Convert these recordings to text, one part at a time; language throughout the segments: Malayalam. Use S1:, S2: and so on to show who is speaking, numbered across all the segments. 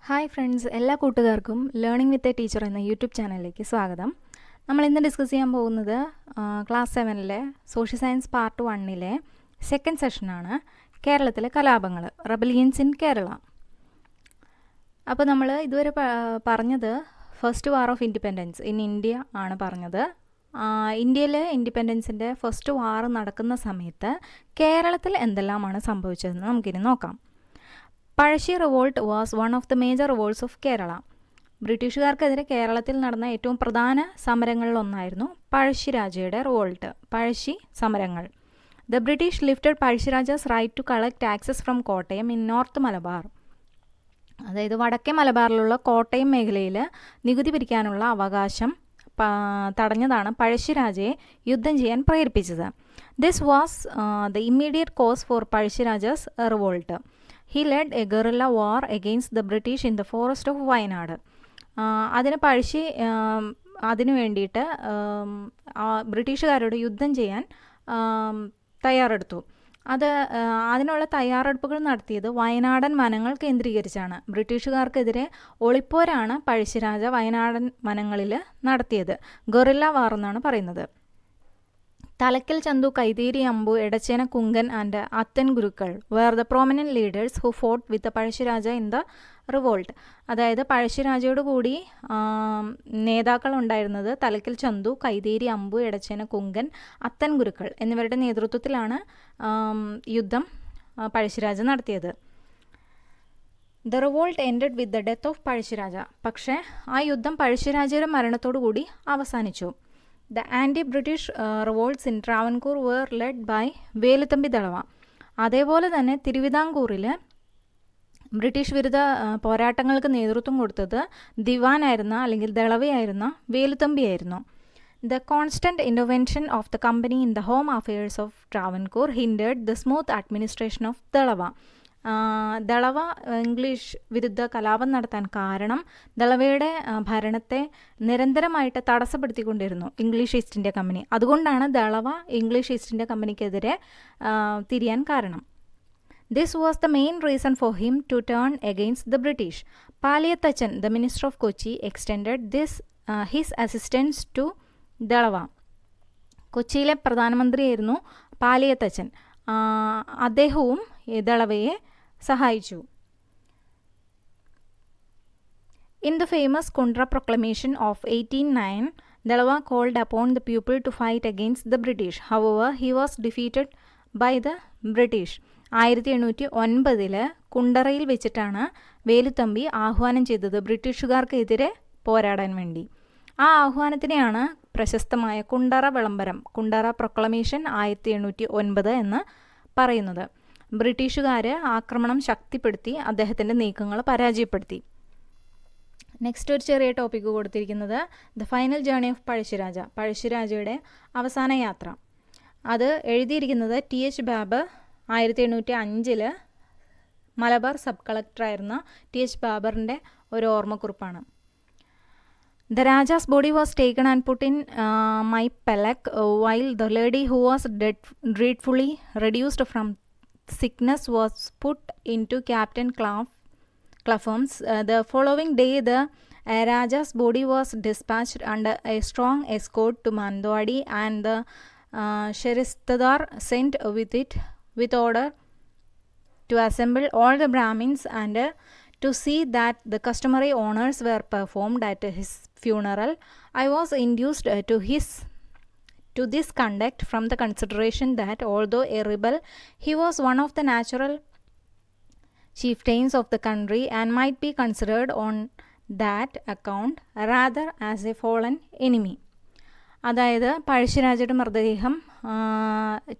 S1: ഹായ് ഫ്രണ്ട്സ്, എല്ലാ കൂട്ടുകാർക്കും ലേണിംഗ് വിത്ത് എ ടീച്ചർ എന്ന യൂട്യൂബ് ചാനലിലേക്ക് സ്വാഗതം. നമ്മൾ ഇന്ന് ഡിസ്കസ് ചെയ്യാൻ പോകുന്നത് ക്ലാസ് 7-ലെ സോഷ്യൽ സയൻസ് പാർട്ട് 1-ലെ സെക്കൻഡ് സെഷനാണ്. കേരളത്തിലെ കലാപങ്ങൾ, റെബലിയൻസ് ഇൻ കേരള. അപ്പോൾ നമ്മൾ ഇതുവരെ പറഞ്ഞത് first war of independence in India ആണ് പറഞ്ഞത്. ഇന്ത്യയിലെ ഇൻഡിപെൻഡൻസിൻ്റെ ഫസ്റ്റ് വാർ നടക്കുന്ന സമയത്ത് കേരളത്തിൽ എന്തെല്ലാമാണ് സംഭവിച്ചതെന്ന് നമുക്കിനി നോക്കാം. Pazhassi revolt was one of the major revolts of Kerala. ബ്രിട്ടീഷുകാർക്കെതിരെ കേരളത്തിൽ നടന്ന ഏറ്റവും പ്രധാന സമരങ്ങളിലൊന്നായിരുന്നു പഴശ്ശിരാജയുടെ റിവോൾട്ട്, പഴശ്ശി സമരങ്ങൾ. The British lifted Pazhassi Raja's right to collect taxes from Kottayam in north Malabar. അതായത് വടക്കേ മലബാറിലുള്ള കോട്ടയം മേഖലയിൽ നികുതി പിരിക്കാനുള്ള അവകാശം തടഞ്ഞതാണ് പഴശ്ശിരാജയെ യുദ്ധം ചെയ്യാൻ പ്രേരിപ്പിച്ചത്. This was the immediate cause for Pazhassi Raja's revolt. He led a guerrilla war against the British in the forest of Wayanad. അതിനു വേണ്ടിയിട്ട് ബ്രിട്ടീഷുകാരോട് യുദ്ധം ചെയ്യാൻ തയ്യാറെടുത്തു. അതിനുള്ള തയ്യാറെടുപ്പുകൾ നടത്തിയത് വയനാടൻ വനങ്ങൾ കേന്ദ്രീകരിച്ചാണ്. ബ്രിട്ടീഷുകാർക്കെതിരെ ഒളിപ്പോരാണ് പഴശ്ശിരാജ വയനാടൻ വനങ്ങളിൽ നടത്തിയത്. ഗൊറില്ല വാർ എന്നാണ് പറയുന്നത്. Thalakkal Chandu, Kaitheri Ambu, Edachena Kunkan and Athan Gurukkal were the prominent leaders who fought with Pazhassiraja in the revolt. അതായത് പഴശ്ശിരാജയോട് കൂടി നേതാക്കൾ ഉണ്ടായിരുന്നത് തലക്കൽ ചന്തു, കൈതേരി അമ്പു, എടച്ചേന കുങ്കൻ, അത്തൻ ഗുരുക്കൾ എന്നിവരുടെ നേതൃത്വത്തിലാണ് യുദ്ധം പഴശ്ശിരാജ നടത്തിയത്. The revolt ended with the death of Pazhassi Raja. പക്ഷേ ആ യുദ്ധം പഴശ്ശിരാജയുടെ മരണത്തോടു കൂടി അവസാനിച്ചു. The anti-British revolts in Travancore were led by Velu Thampi Dalawa. അതേപോലെ തന്നെ തിരുവിതാംകൂറിൽ ബ്രിട്ടീഷ് വിരുദ്ധ പോരാട്ടങ്ങൾക്ക് നേതൃത്വം കൊടുത്തത് ദിവാനായിരുന്ന അല്ലെങ്കിൽ ദളവയായിരുന്ന വേലുത്തമ്പിയായിരുന്നു. The constant intervention of the company in the home affairs of Travancore hindered the smooth administration of Dalawa. Dalawa English വിരുദ്ധ കലാപം നടത്താൻ കാരണം ദളവയുടെ ഭരണത്തെ നിരന്തരമായിട്ട് തടസ്സപ്പെടുത്തിക്കൊണ്ടിരുന്നു ഇംഗ്ലീഷ് ഈസ്റ്റ് ഇന്ത്യ കമ്പനി. അതുകൊണ്ടാണ് ദളവ ഇംഗ്ലീഷ് ഈസ്റ്റ് ഇന്ത്യ കമ്പനിക്കെതിരെ തിരിയാൻ കാരണം. This was the main reason for him to turn against the British. Paliyathachan, the minister of Kochi, extended his assistance to Dalawa. കൊച്ചിയിലെ പ്രധാനമന്ത്രിയായിരുന്നു പാലിയത്തച്ചൻ. അദ്ദേഹവും ദളവയെ സഹായിച്ചു. In the famous Kundra Proclamation of 1809, Dalava called upon the people to fight against the British. However, he was defeated by the British. 1809 കുണ്ടറയിൽ വെച്ചിട്ടാണ് വേലുത്തമ്പി ആഹ്വാനം ചെയ്തത് ബ്രിട്ടീഷുകാർക്കെതിരെ പോരാടാൻ വേണ്ടി. ആ ആഹ്വാനത്തിനെയാണ് പ്രശസ്തമായ കുണ്ടറ വിളംബരം, കുണ്ടറ പ്രൊക്ലമേഷൻ 1809 എന്ന് പറയുന്നത്. ബ്രിട്ടീഷുകാർ ആക്രമണം ശക്തിപ്പെടുത്തി അദ്ദേഹത്തിൻ്റെ നീക്കങ്ങൾ പരാജയപ്പെടുത്തി. നെക്സ്റ്റ് ഒരു ചെറിയ ടോപ്പിക്ക് കൊടുത്തിരിക്കുന്നത് the final journey of Pazhassiraja, പഴശ്ശിരാജയുടെ അവസാന യാത്ര. അത് എഴുതിയിരിക്കുന്നത് TH ബാബർ. 1805 മലബാർ സബ് കളക്ടറായിരുന്ന TH ബാബറിൻ്റെ ഒരു ഓർമ്മക്കുറിപ്പാണ്. The Raja's body was taken and put in my palak, while the lady who was dreadfully reduced from sickness was put into Captain Clapham's. The following day, the Raja's body was dispatched under a strong escort to Mandwadi, and the Sheristadar sent with it with order to assemble all the Brahmins and to see that the customary honors were performed at his funeral. I was induced to this conduct from the consideration that although a rebel, he was one of the natural chieftains of the country and might be considered on that account rather as a fallen enemy. അതായത് പഴശ്ശിരാജയുടെ മൃതദേഹം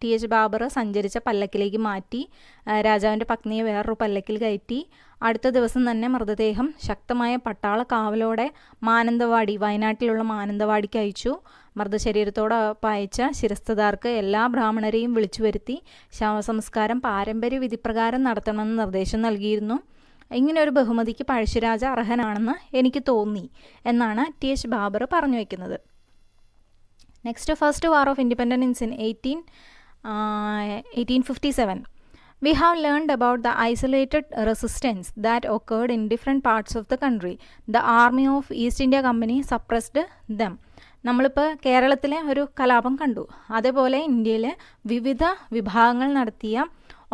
S1: TH ബാബർ സഞ്ചരിച്ച പല്ലക്കിലേക്ക് മാറ്റി രാജാവിൻ്റെ പത്നിയെ വേറൊരു പല്ലക്കിൽ കയറ്റി അടുത്ത ദിവസം തന്നെ മൃതദേഹം ശക്തമായ പട്ടാള കാവലോടെ മാനന്തവാടി, വയനാട്ടിലുള്ള മാനന്തവാടിക്ക് അയച്ചു. മൃതശരീരത്തോടൊപ്പം അയച്ച ശിരസ്തദാർക്ക് എല്ലാ ബ്രാഹ്മണരെയും വിളിച്ചു വരുത്തി ശവസംസ്കാരം പാരമ്പര്യ വിധിപ്രകാരം നടത്തണമെന്ന് നിർദ്ദേശം നൽകിയിരുന്നു. ഇങ്ങനെ ഒരു ബഹുമതിക്ക് പഴശ്ശിരാജ അർഹനാണെന്ന് എനിക്ക് തോന്നി എന്നാണ് TH ബാബർ പറഞ്ഞു വയ്ക്കുന്നത്. Next, first war of independence in 1857. We have learned about the isolated resistance that occurred in different parts of the country. The army of East India Company suppressed them. നമ്മളിപ്പോൾ കേരളത്തിലെ ഒരു കലാപം കണ്ടു. അതേപോലെ ഇന്ത്യയിലെ വിവിധ വിഭാഗങ്ങൾ നടത്തിയ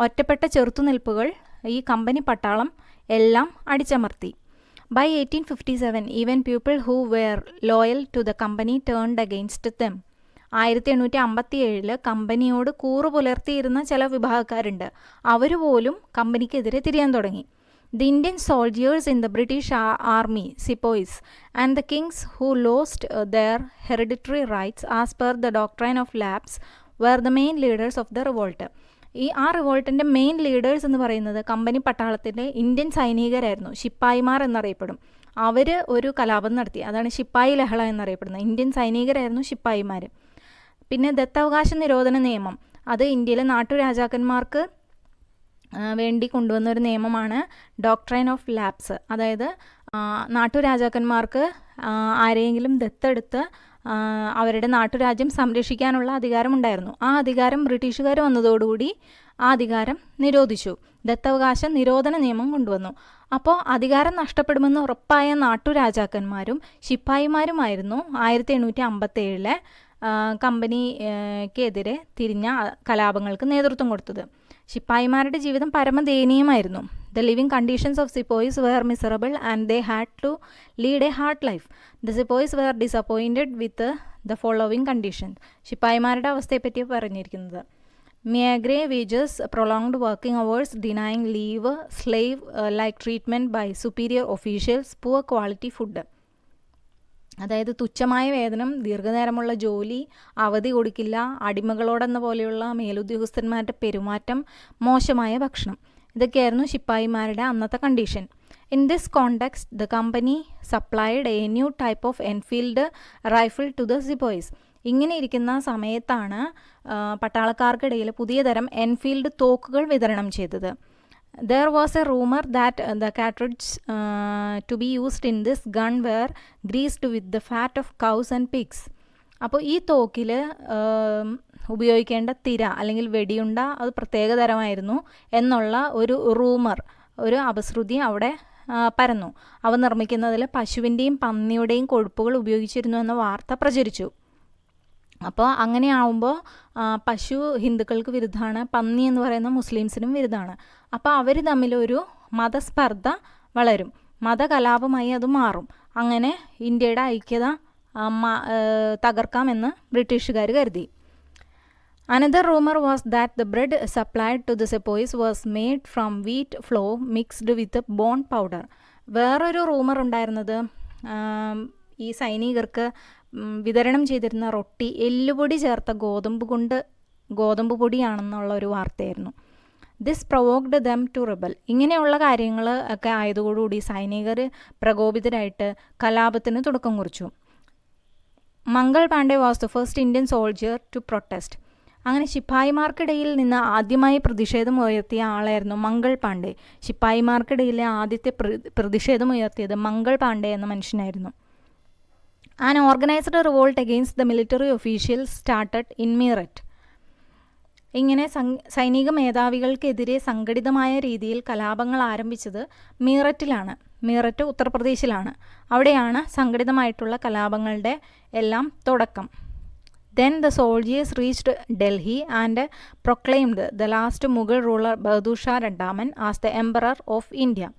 S1: ഒറ്റപ്പെട്ട ചെറുത്തുനിൽപ്പുകൾ ഈ കമ്പനി പട്ടാളം എല്ലാം അടിച്ചമർത്തി. By 1857, even people who were loyal to the company turned against them. 1857 കമ്പനിയോട് കൂറു പുലർത്തിയിരുന്ന ചില വിഭാഗക്കാരുണ്ട്. അവർ പോലും കമ്പനിക്കെതിരെ തിരിയാൻ തുടങ്ങി. The Indian soldiers in the British Army, Sepoys, and the kings who lost their hereditary rights as per the doctrine of lapse were the main leaders of the revolt. ആ റിവോൾട്ടിൻ്റെ മെയിൻ ലീഡേഴ്സ് എന്ന് പറയുന്നത് കമ്പനി പട്ടാളത്തിൻ്റെ ഇന്ത്യൻ സൈനികരായിരുന്നു. ശിപ്പായിമാർ എന്നറിയപ്പെടും. അവർ ഒരു കലാപം നടത്തി. അതാണ് ശിപ്പായി ലഹള എന്നറിയപ്പെടുന്നത്. ഇന്ത്യൻ സൈനികരായിരുന്നു ശിപ്പായിമാർ. പിന്നെ ദത്തവകാശ നിരോധന നിയമം, അത് ഇന്ത്യയിലെ നാട്ടുരാജാക്കന്മാർക്ക് വേണ്ടി കൊണ്ടുവന്നൊരു നിയമമാണ് ഡോക്ട്രൈൻ ഓഫ് ലാപ്സ്. അതായത് നാട്ടുരാജാക്കന്മാർക്ക് ആരെയെങ്കിലും ദത്തെടുത്ത് അവരുടെ നാട്ടുരാജ്യം സംരക്ഷിക്കാനുള്ള അധികാരമുണ്ടായിരുന്നു. ആ അധികാരം ബ്രിട്ടീഷുകാർ വന്നതോടുകൂടി ആ അധികാരം നിരോധിച്ചു. ദത്തവകാശ നിരോധന നിയമം കൊണ്ടുവന്നു. അപ്പോൾ അധികാരം നഷ്ടപ്പെടുമെന്ന് ഉറപ്പായ നാട്ടുരാജാക്കന്മാരും ശിപ്പായിമാരുമായിരുന്നു 1857 കമ്പനിക്കെതിരെ തിരിഞ്ഞ കലാപങ്ങൾക്ക് നേതൃത്വം കൊടുത്തത്. ശിപ്പായിമാരുടെ ജീവിതം പരമദയനീയമായിരുന്നു. The living conditions of sepoys were miserable and they had to lead a hard life. The sepoys were disappointed with the following conditions. ശിപ്പായിമാരുടെ അവസ്ഥയെപ്പറ്റി പറഞ്ഞിരിക്കുന്നത്: meagre wages, prolonged working hours, denying leave, slave-like treatment by superior officials, poor quality food. അതായത് തുച്ഛമായ വേതനം, ദീർഘനേരമുള്ള ജോലി, അവധി കൊടുക്കില്ല, അടിമകളോടെന്ന പോലെയുള്ള മേലുദ്യോഗസ്ഥന്മാരുടെ പെരുമാറ്റം, മോശമായ ഭക്ഷണം, ഇതൊക്കെയായിരുന്നു ശിപ്പായിമാരുടെ അന്നത്തെ condition. In this context the company supplied a new type of Enfield rifle to the sepoys. ഇങ്ങനെ ഇരിക്കുന്ന സമയത്താണ് പട്ടാളക്കാർക്കിടയിൽ പുതിയ തരം എൻഫീൽഡ് തോക്കുകൾ വിതരണം ചെയ്തത്. There was a rumor that the cartridges to be used in this gun were greased with the fat of cows and pigs. അപ്പോൾ ഈ തോക്കിൽ ഉപയോഗിക്കേണ്ട തിര അല്ലെങ്കിൽ വെടിയുണ്ട അത് പ്രത്യേകതരമായിരുന്നു എന്നുള്ള ഒരു റൂമർ, ഒരു അപശ്രുതി അവിടെ പരന്നു. അവ നിർമ്മിക്കുന്നതിൽ പശുവിൻ്റെയും പന്നിയുടെയും കൊഴുപ്പുകൾ ഉപയോഗിച്ചിരുന്നു എന്ന വാർത്ത പ്രചരിച്ചു. അപ്പോൾ അങ്ങനെയാവുമ്പോൾ പശു ഹിന്ദുക്കൾക്ക് വിരുദ്ധമാണ്, പന്നി എന്ന് പറയുന്ന മുസ്ലിംസിനും വിരുദ്ധമാണ്. അപ്പോൾ അവർ തമ്മിലൊരു മതസ്പർദ്ധ വളരും, മതകലാപമായി അത് മാറും. അങ്ങനെ ഇന്ത്യയുടെ ഐക്യത തകർക്കാമെന്ന് ബ്രിട്ടീഷുകാർ കരുതി. Another rumor was that the bread supplied to the sepoys was made from wheat flour mixed with bone powder. വേറൊരു റൂമർ ഉണ്ടായിരുന്നത് ഈ സൈനികർക്ക് വിതരണം ചെയ്തിരുന്ന റൊട്ടി എല്ലുപൊടി ചേർത്ത ഗോതമ്പ് പൊടിയാണെന്നുള്ള ഒരു വാർത്തയായിരുന്നു. This provoked them to rebel. ഇങ്ങനെയുള്ള കാര്യങ്ങൾ ഒക്കെ ആയതോടുകൂടി സൈനികർ പ്രകോപിതരായിട്ട് കലാപത്തിന് തുടക്കം കുറിച്ചു. Mangal Pandey was the first Indian soldier to protest. അങ്ങനെ ശിപ്പായിമാർക്കിടയിൽ നിന്ന് ആദ്യമായി പ്രതിഷേധം ഉയർത്തിയ ആളായിരുന്നു മംഗൾ പാണ്ഡെ. ശിപ്പായിമാർക്കിടയിലെ ആദ്യത്തെ പ്രതിഷേധം ഉയർത്തിയത് മംഗൾ പാണ്ഡെ എന്ന മനുഷ്യനായിരുന്നു. An organized revolt against the military officials started in Meerut. ഇങ്ങനെ സൈനിക മേധാവികൾക്കെതിരെ സംഘടിതമായ രീതിയിൽ കലാപങ്ങൾ ആരംഭിച്ചത് മീററ്റിലാണ്. മീററ്റ് ഉത്തർപ്രദേശിലാണ്. അവിടെയാണ് സംഘടിതമായിട്ടുള്ള കലാപങ്ങളുടെ എല്ലാം തുടക്കം. Then the soldiers reached Delhi and proclaimed the last Mughal ruler Bahadur Shah രണ്ടാമൻ as the emperor of India.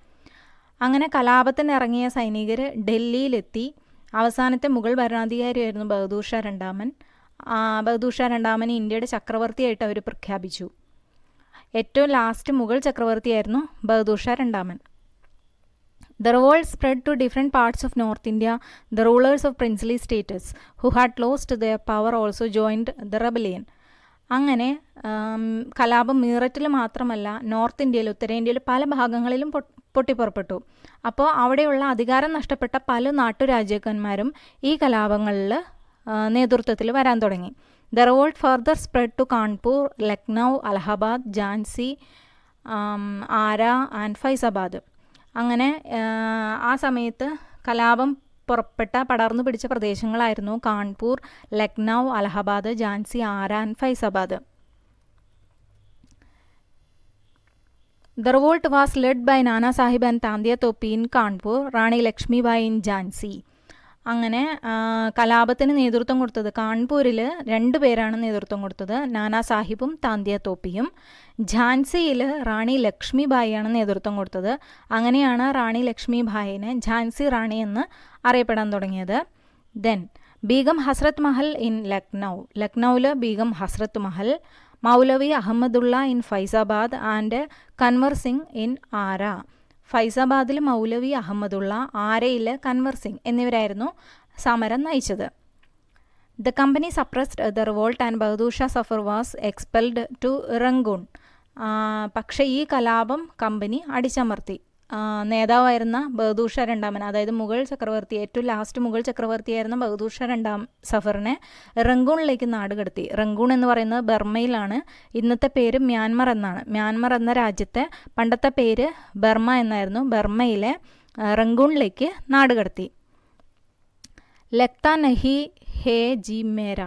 S1: അങ്ങനെ കലാപത്തിനിറങ്ങിയ സൈനികർ ഡൽഹിയിലെത്തി. അവസാനത്തെ മുഗൾ ഭരണാധികാരിയായിരുന്നു ബഹദൂർ ഷാ രണ്ടാമൻ. ബഹദൂർ ഷാ രണ്ടാമനെ ഇന്ത്യയുടെ ചക്രവർത്തിയായിട്ട് അവർ പ്രഖ്യാപിച്ചു. ഏറ്റവും ലാസ്റ്റ് മുഗൾ ചക്രവർത്തിയായിരുന്നു ബഹദൂർ ഷാ രണ്ടാമൻ. The revolt spread to different parts of North India. The rulers of princely states who had lost their power also joined the rebellion. അങ്ങനെ കലാപം മീററ്റിൽ മാത്രമല്ല നോർത്ത് ഇന്ത്യയിൽ, ഉത്തരേന്ത്യയിൽ പല ഭാഗങ്ങളിലും പൊട്ടിപ്പുറപ്പെട്ടു. അപ്പോൾ അവിടെയുള്ള അധികാരം നഷ്ടപ്പെട്ട പല നാട്ടുരാജ്യക്കന്മാരും ഈ കലാപങ്ങളിൽ നേതൃത്വത്തിൽ വരാൻ തുടങ്ങി. The revolt further spread to Kanpur, Lucknow, Allahabad, Jhansi, Ara and Faizabad. അങ്ങനെ ആ സമയത്ത് കലാപം പടർന്നു പിടിച്ച പ്രദേശങ്ങളായിരുന്നു കാൺപൂർ, ലക്നൗ, അലഹബാദ്, ഝാൻസി, ആര and Faizabad. The revolt was led by Nana Sahib and Tandia Topi in Kanpur, Rani Lakshmibai in Jhansi. അങ്ങനെ കലാപത്തിന് നേതൃത്വം കൊടുത്തത് കാൺപൂരിൽ 2 പേരാണ് നേതൃത്വം കൊടുത്തത്, നാനാ സാഹിബും താന്തിയ തോപ്പിയും. ഝാൻസിയിൽ റാണി ലക്ഷ്മിബായിയാണ് നേതൃത്വം കൊടുത്തത്. അങ്ങനെയാണ് റാണി ലക്ഷ്മിബായിനെ ഝാൻസി റാണി എന്ന് അറിയപ്പെടാൻ തുടങ്ങിയത്. ദെൻ ബീഗം ഹസ്രത്ത് മഹൽ ഇൻ ലക്നൗ, ലക്നൗവിൽ Begum Hazrat Mahal. Maulavi Ahmadullah in Faizabad and Kunwar Singh in Arrah. ഫൈസാബാദിൽ മൗലവി അഹമ്മദുള്ള, ആരയിൽ കൻവർ സിംഗ് എന്നിവരായിരുന്നു സമരം നയിച്ചത്. The company suppressed the revolt and Bahadur Shah Zafar was expelled to Rangoon. പക്ഷേ ഈ കലാപം കമ്പനി അടിച്ചമർത്തി. നേതാവായിരുന്ന ബഹദൂർ ഷാ രണ്ടാമൻ, അതായത് മുഗൾ ചക്രവർത്തി, ഏറ്റവും ലാസ്റ്റ് മുഗൾ ചക്രവർത്തിയായിരുന്ന ബഹദൂർ ഷാ രണ്ടാം സഫറിനെ റംഗൂണിലേക്ക് നാടുകടത്തി. റംഗൂൺ എന്ന് പറയുന്നത് ബർമയിലാണ്. ഇന്നത്തെ പേര് മ്യാൻമർ എന്നാണ്. മ്യാൻമർ എന്ന രാജ്യത്തെ പണ്ടത്തെ പേര് ബർമ എന്നായിരുന്നു. ബർമയിലെ റംഗൂണിലേക്ക് നാടുകടത്തി. ലക്ത നഹി ഹേ G മേര.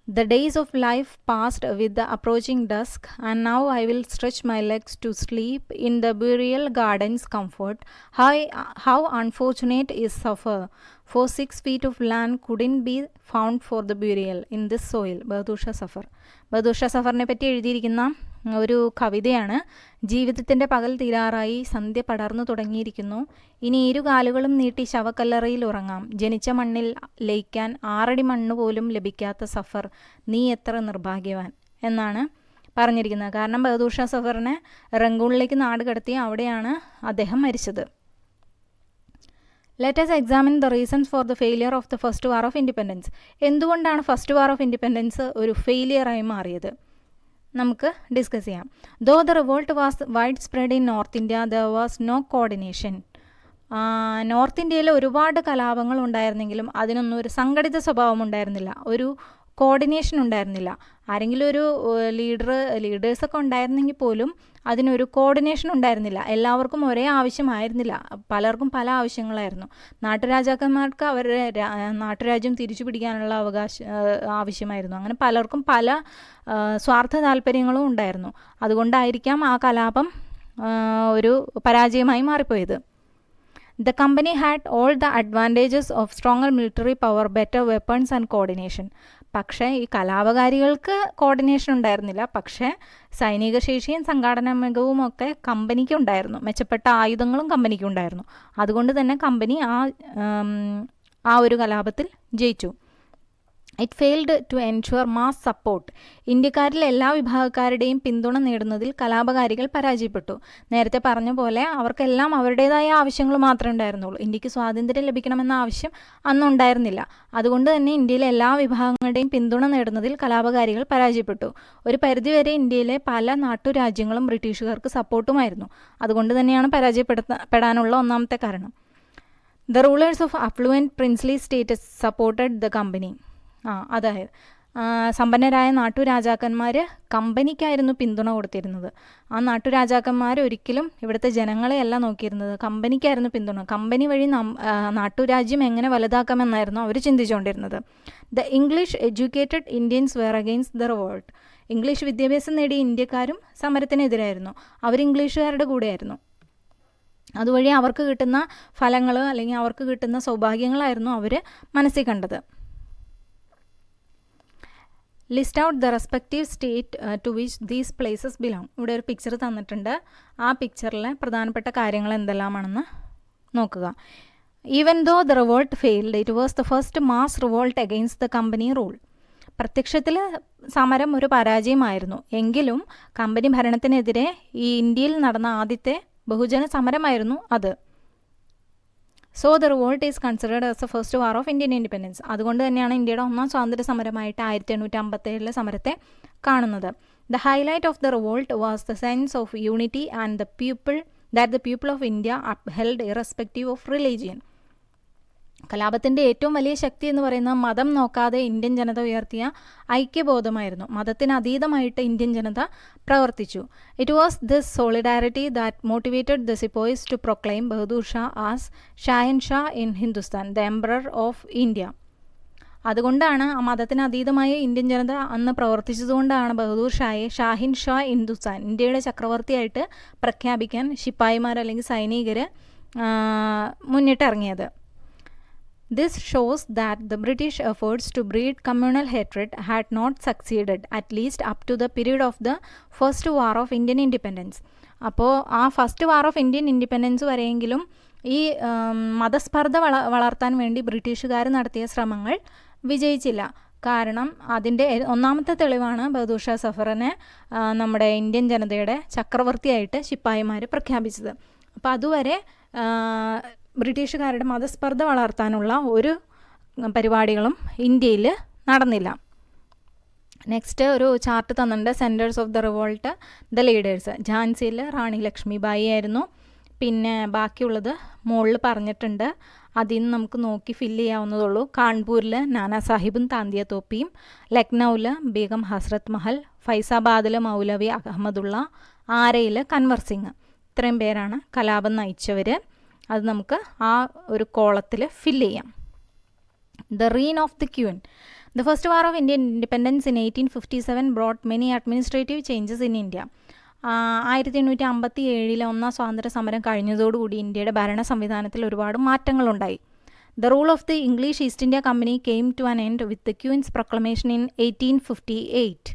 S1: The days of life passed with the approaching dusk, and now I will stretch my legs to sleep in the burial garden's comfort. How unfortunate is suffer, for 6 feet of land couldn't be found for the burial in this soil. Bahadur Shah Zafar. Bahadur Shah സഫറിനെ പറ്റി എഴുതിയിരിക്കുന്ന ഒരു കവിതയാണ്. ജീവിതത്തിൻ്റെ പകൽ തീരാറായി, സന്ധ്യ പടർന്നു തുടങ്ങിയിരിക്കുന്നു. ഇനി 2 കാലുകളും നീട്ടി ശവക്കല്ലറയിൽ ഉറങ്ങാം. ജനിച്ച മണ്ണിൽ ലയിക്കാൻ 6 അടി മണ്ണ് പോലും ലഭിക്കാത്ത സഫർ, നീ എത്ര നിർഭാഗ്യവാൻ എന്നാണ് പറഞ്ഞിരിക്കുന്നത്. കാരണം ബഹദൂർ ഷാ സഫറിനെ റംഗൂണിലേക്ക് നാട് കടത്തി, അവിടെയാണ് അദ്ദേഹം മരിച്ചത്. Let us examine the reasons for the failure of the first war of independence. എന്തുകൊണ്ടാണ് ഫസ്റ്റ് വാർ ഓഫ് ഇൻഡിപെൻഡൻസ് ഒരു ഫെയിലിയറായി മാറിയത്? നമുക്ക് ഡിസ്കസ് ചെയ്യാം. Though the revolt was widespread in north India, there was no coordination. North ഇന്ത്യയിൽ ഒരുപാട് കലാപങ്ങൾ ഉണ്ടായിരുന്നെങ്കിലും അതിനൊന്നും ഒരു സംഘടിത സ്വഭാവം ഉണ്ടായിരുന്നില്ല, ഒരു കോർഡിനേഷൻ ഉണ്ടായിരുന്നില്ല. ആരെങ്കിലും ഒരു ലീഡേഴ്സൊക്കെ ഉണ്ടായിരുന്നെങ്കിൽ പോലും അതിനൊരു കോർഡിനേഷൻ ഉണ്ടായിരുന്നില്ല. എല്ലാവർക്കും ഒരേ ആവശ്യമായിരുന്നില്ല, പലർക്കും പല ആവശ്യങ്ങളായിരുന്നു. നാട്ടുരാജാക്കന്മാർക്ക് അവരുടെ നാട്ടുരാജ്യം തിരിച്ചു പിടിക്കാനുള്ള ആവശ്യമായിരുന്നു. അങ്ങനെ പലർക്കും പല സ്വാർത്ഥ താല്പര്യങ്ങളും ഉണ്ടായിരുന്നു. അതുകൊണ്ടായിരിക്കാം ആ കലാപം ഒരു പരാജയമായി മാറിപ്പോയത്. The company had all the advantages of stronger military power, better weapons and coordination. പക്ഷേ ഈ കലാപകാരികൾക്ക് കോർഡിനേഷൻ ഉണ്ടായിരുന്നില്ല. പക്ഷേ സൈനിക ശേഷിയും സംഘാടന മികവും ഒക്കെ കമ്പനിക്ക് ഉണ്ടായിരുന്നു. മെച്ചപ്പെട്ട ആയുധങ്ങളും കമ്പനിക്ക് ഉണ്ടായിരുന്നു. അതുകൊണ്ട് തന്നെ കമ്പനി ആ ഒരു കലാപത്തിൽ ജയിച്ചു. It failed to ensure mass support. ഇന്ത്യക്കാരിൽ എല്ലാ വിഭാഗക്കാരുടെയും പിന്തുണ നേടുന്നതിൽ കലാപകാരികൾ പരാജയപ്പെട്ടു. നേരത്തെ പറഞ്ഞ പോലെ അവർക്കെല്ലാം അവരുടേതായ ആവശ്യങ്ങൾ മാത്രമേ ഉണ്ടായിരുന്നുള്ളൂ. ഇന്ത്യക്ക് സ്വാതന്ത്ര്യം ലഭിക്കണമെന്ന ആവശ്യം അന്നുണ്ടായിരുന്നില്ല. അതുകൊണ്ട് തന്നെ ഇന്ത്യയിലെ എല്ലാ വിഭാഗങ്ങളുടെയും പിന്തുണ നേടുന്നതിൽ കലാപകാരികൾ പരാജയപ്പെട്ടു. ഒരു പരിധിവരെ ഇന്ത്യയിലെ പല നാട്ടുരാജ്യങ്ങളും ബ്രിട്ടീഷുകാർക്ക് സപ്പോർട്ടുമായിരുന്നു. അതുകൊണ്ട് തന്നെയാണ് പരാജയപ്പെടാനുള്ള ഒന്നാമത്തെ കാരണം. The rulers of affluent princely status supported the company. അതായത് സമ്പന്നരായ നാട്ടുരാജാക്കന്മാർ കമ്പനിക്കായിരുന്നു പിന്തുണ കൊടുത്തിരുന്നത്. ആ നാട്ടുരാജാക്കന്മാർ ഒരിക്കലും ഇവിടുത്തെ ജനങ്ങളെയല്ല നോക്കിയിരുന്നത്, കമ്പനിക്കായിരുന്നു പിന്തുണ. കമ്പനി വഴി നാട്ടുരാജ്യം എങ്ങനെ വലുതാക്കാമെന്നായിരുന്നു അവർ ചിന്തിച്ചുകൊണ്ടിരുന്നത്. The English educated Indians were against the revolt. English വിദ്യാഭ്യാസം നേടിയ ഇന്ത്യക്കാരും സമരത്തിനെതിരായിരുന്നു. അവർ ഇംഗ്ലീഷുകാരുടെ കൂടെയായിരുന്നു. അതുവഴി അവർക്ക് കിട്ടുന്ന ഫലങ്ങൾ അല്ലെങ്കിൽ അവർക്ക് കിട്ടുന്ന സൗഭാഗ്യങ്ങളായിരുന്നു അവർ മനസ്സിൽ കണ്ടത്. List out the respective state to which these places belong. ഇവിടെ ഒരു പിക്ചർ തന്നിട്ടുണ്ട്. ആ പിക്ചറിലെ പ്രധാനപ്പെട്ട കാര്യങ്ങൾ എന്തെല്ലാമാണെന്ന് നോക്കുക. Even though the revolt failed, it was the first mass revolt against the company rule. പ്രത്യക്ഷത്തിൽ സമരം ഒരു പരാജയമായിരുന്നു. എങ്കിലും കമ്പനി ഭരണത്തിനെതിരെ ഈ ഇന്ത്യയിൽ നടന്ന ആദ്യത്തെ ബഹുജന സമരമായിരുന്നു അത്. So the revolt is considered as the first war of Indian independence. അതുകൊണ്ട് തന്നെയാണ് ഇന്ത്യയുടെ ഒന്നാം സ്വാതന്ത്ര്യ സമരമായിട്ട് 1857 സമരത്തെ കാണുന്നത്. The highlight of the revolt was the sense of unity and the people of India upheld irrespective of religion. കലാപത്തിൻ്റെ ഏറ്റവും വലിയ ശക്തി എന്ന് പറയുന്നത് മതം നോക്കാതെ ഇന്ത്യൻ ജനത ഉയർത്തിയ ഐക്യബോധമായിരുന്നു. മതത്തിന് അതീതമായിട്ട് ഇന്ത്യൻ ജനത പ്രവർത്തിച്ചു. It was this solidarity that motivated the sepoys to proclaim Bahadur Shah as Shahenshah in Hindustan, the emperor of India. അതുകൊണ്ടാണ് ആ മതത്തിന് അതീതമായ ഇന്ത്യൻ ജനത അന്ന് പ്രവർത്തിച്ചതുകൊണ്ടാണ് ബഹദൂർ ഷായെ ഷാഹിൻ ഷാ ഹിന്ദുസ്ഥാൻ ഇന്ത്യയുടെ ചക്രവർത്തിയായിട്ട് പ്രഖ്യാപിക്കാൻ ശിപ്പായിമാർ അല്ലെങ്കിൽ സൈനികർ മുന്നിട്ടിറങ്ങിയത്. This shows that the British efforts to breed communal hatred had not succeeded, at least up to the period of the First War of Indian Independence. അപ്പോൾ ആ first war of Indian independence വരെയെങ്കിലും ഈ മതസ്പർദ്ധ വളർത്താൻ വേണ്ടി ബ്രിട്ടീഷുകാർ നടത്തിയ ശ്രമങ്ങൾ വിജയിച്ചില്ല. കാരണം അതിൻ്റെ ഒന്നാമത്തെ തെളിവാണ് ബഹദൂർ ഷാ സഫറിനെ നമ്മുടെ ഇന്ത്യൻ ജനതയുടെ ചക്രവർത്തിയായിട്ട് ശിപ്പായിമാർ പ്രഖ്യാപിച്ചത്. അപ്പോൾ അതുവരെ ബ്രിട്ടീഷുകാരുടെ മതസ്പർദ്ധ വളർത്താനുള്ള ഒരു പരിപാടികളും ഇന്ത്യയിൽ നടന്നില്ല. നെക്സ്റ്റ് ഒരു ചാർട്ട് തന്നിട്ടുണ്ട്. Centres of the revolt, the leaders. ഝാൻസിയിൽ റാണി ലക്ഷ്മിബായി ആയിരുന്നു. പിന്നെ ബാക്കിയുള്ളത് മുകളിൽ പറഞ്ഞിട്ടുണ്ട്, അതിൽ നിന്ന് നമുക്ക് നോക്കി ഫില്ല് ചെയ്യാവുന്നതുള്ളൂ. കാൺപൂരിൽ നാനാ സാഹിബും താന്തിയ തോപ്പിയും, ലക്നൗവിൽ ബീഗം ഹസ്രത്ത് മഹൽ, ഫൈസാബാദിൽ മൗലവി അഹമ്മദുള്ള, ആരയിൽ കൻവർ സിംഗ്. ഇത്രയും പേരാണ് കലാപം നയിച്ചവർ. അത് നമുക്ക് ആ ഒരു കോളത്തിൽ ഫില്ല് ചെയ്യാം. The reign of the queen. The first war of Indian independence in 1857 brought many administrative changes in India. 1857 ഒന്നാം സ്വാതന്ത്ര്യ സമരം കഴിഞ്ഞതോടുകൂടി ഇന്ത്യയുടെ ഭരണ സംവിധാനത്തിൽ ഒരുപാട് മാറ്റങ്ങളുണ്ടായി. The rule of the English East India company came to an end with the queen's proclamation in 1858.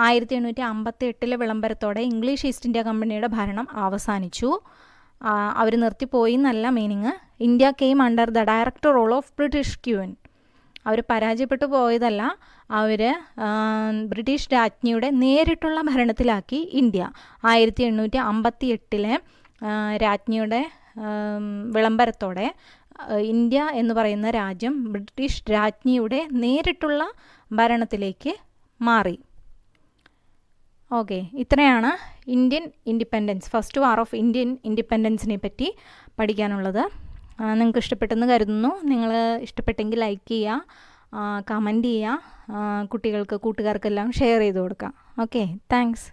S1: 1858 വിളംബരത്തോടെ ഇംഗ്ലീഷ് ഈസ്റ്റ് ഇന്ത്യ കമ്പനിയുടെ ഭരണം അവസാനിച്ചു. അവർ നിർത്തിപ്പോയി എന്നല്ല meaning. India came under the direct rule of British queen. അവർ പരാജയപ്പെട്ടു പോയതല്ല, അവർ ബ്രിട്ടീഷ് രാജ്ഞിയുടെ നേരിട്ടുള്ള ഭരണത്തിലാക്കി ഇന്ത്യ. 1858 രാജ്ഞിയുടെ വിളംബരത്തോടെ ഇന്ത്യ എന്ന് പറയുന്ന രാജ്യം ബ്രിട്ടീഷ് രാജ്ഞിയുടെ നേരിട്ടുള്ള ഭരണത്തിലേക്ക് മാറി. ഓക്കെ, ഇത്രയാണ് Indian independence, first war of Indian ഇൻഡിപെൻഡൻസിനെ പറ്റി പഠിക്കാനുള്ളത്. നിങ്ങൾക്ക് ഇഷ്ടപ്പെട്ടെന്ന് കരുതുന്നു. നിങ്ങൾ ഇഷ്ടപ്പെട്ടെങ്കിൽ ലൈക്ക് ചെയ്യുക, കമൻറ്റ് ചെയ്യുക, കുട്ടികൾക്ക് കൂട്ടുകാർക്കെല്ലാം ഷെയർ ചെയ്ത് കൊടുക്കുക. Okay, thanks.